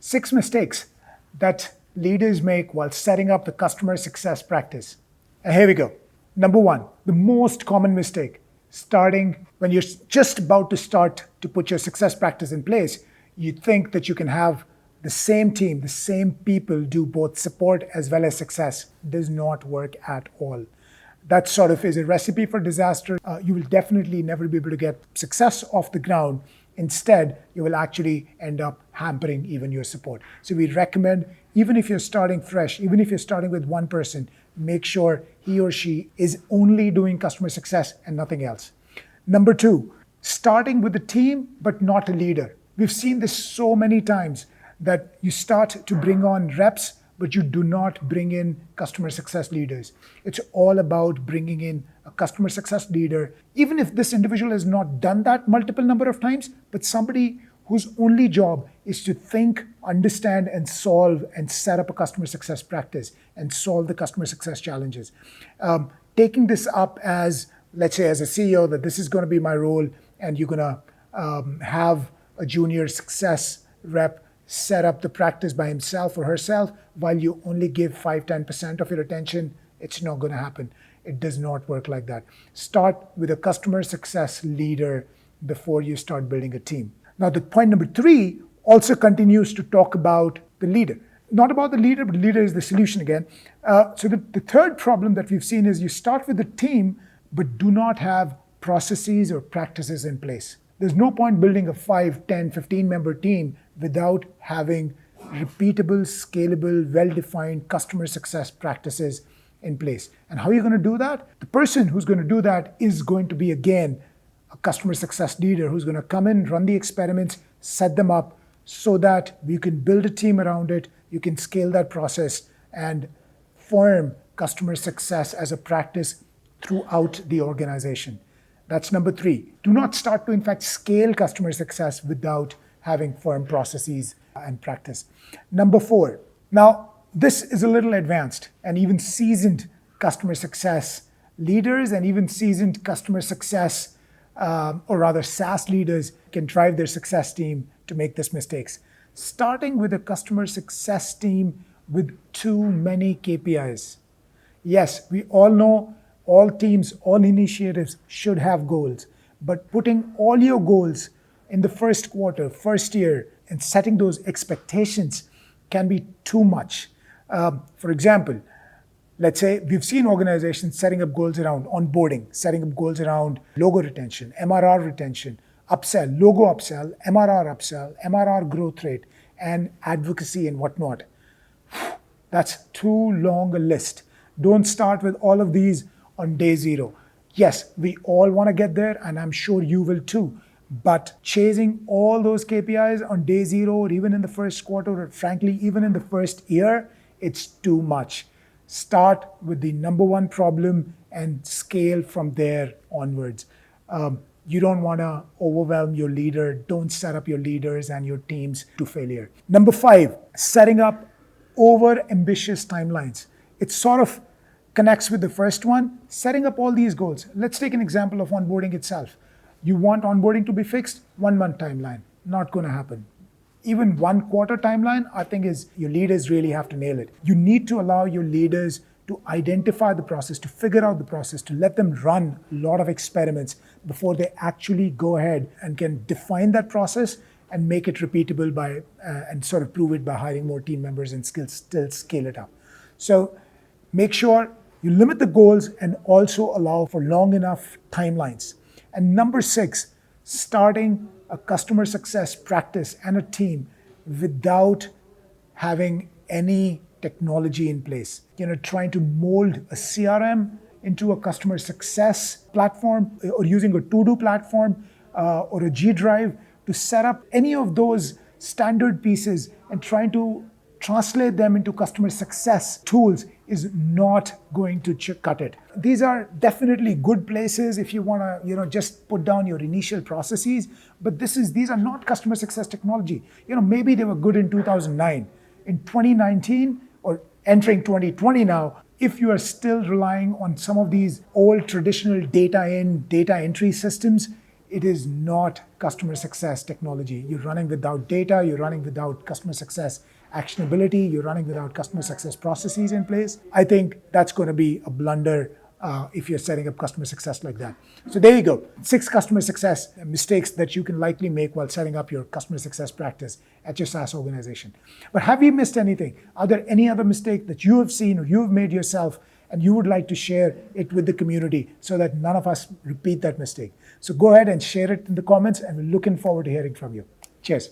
6 mistakes that leaders make while setting up the customer success practice. And here we go. Number 1, the most common mistake. Starting when you're just about to start to put your success practice in place, you think that you can have the same team, the same people do both support as well as success. It does not work at all. That sort of is a recipe for disaster. You will definitely never be able to get success off the ground. Instead, you will actually end up hampering even your support. So we recommend, even if you're starting fresh, even if you're starting with one person, make sure he or she is only doing customer success and nothing else. Number 2, starting with a team but not a leader. We've seen this so many times that you start to bring on reps, but you do not bring in customer success leaders. It's all about bringing in a customer success leader, even if this individual has not done that multiple number of times, but somebody whose only job is to think, understand, and solve and set up a customer success practice and solve the customer success challenges. Taking this up as, let's say, as a CEO, that this is going to be my role, and you're going to have a junior success rep set up the practice by himself or herself while you only give 5-10% of your attention, it's not going to happen. It does not work like that. Start with a customer success leader before you start building a team. Now, the point number 3 also continues to talk about the leader. Not about the leader, but the leader is the solution again. So the third problem that we've seen is you start with a team, but do not have processes or practices in place. There's no point building a 5, 10, 15-member team without having repeatable, scalable, well-defined customer success practices in place. And how are you going to do that? The person who's going to do that is going to be, again, a customer success leader who's going to come in, run the experiments, set them up so that you can build a team around it, you can scale that process and form customer success as a practice throughout the organization. That's number 3. Do not start to, in fact, scale customer success without having firm processes and practice. Number 4. Now, this is a little advanced, and even seasoned customer success leaders and even seasoned customer success, or rather SaaS leaders, can drive their success team to make these mistakes. Starting with a customer success team with too many KPIs. Yes, we all know all teams, all initiatives should have goals, but putting all your goals in the first quarter, first year, and setting those expectations can be too much. For example, let's say we've seen organizations setting up goals around onboarding, setting up goals around logo retention, MRR retention, upsell, logo upsell, MRR growth rate, and advocacy and whatnot. That's too long a list. Don't start with all of these on day 0. Yes, we all want to get there, and I'm sure you will too. But chasing all those KPIs on day 0, or even in the first quarter, or frankly, even in the first year, it's too much. Start with the number 1 problem and scale from there onwards. You don't want to overwhelm your leader. Don't set up your leaders and your teams to failure. Number 5, setting up over-ambitious timelines. It sort of connects with the first one, setting up all these goals. Let's take an example of onboarding itself. You want onboarding to be fixed, 1-month timeline. Not going to happen. Even 1 quarter timeline, I think your leaders really have to nail it. You need to allow your leaders to identify the process, to figure out the process, to let them run a lot of experiments before they actually go ahead and can define that process and make it repeatable by and sort of prove it by hiring more team members and still scale it up. So make sure you limit the goals and also allow for long enough timelines. And number 6, starting a customer success practice and a team without having any technology in place. Trying to mold a CRM into a customer success platform, or using a to-do platform or a G Drive to set up any of those standard pieces and trying to translate them into customer success tools is not going to cut it. These are definitely good places if you want to, just put down your initial processes, but these are not customer success technology. Maybe they were good in 2009. In 2019 or entering 2020 now, if you are still relying on some of these old traditional data entry systems, it is not customer success technology. You're running without data, you're running without customer success actionability, you're running without customer success processes in place. I think that's going to be a blunder if you're setting up customer success like that. So there you go. 6 customer success mistakes that you can likely make while setting up your customer success practice at your SaaS organization. But have you missed anything? Are there any other mistake that you have seen or you've made yourself and you would like to share it with the community so that none of us repeat that mistake? So go ahead and share it in the comments, and we're looking forward to hearing from you. Cheers.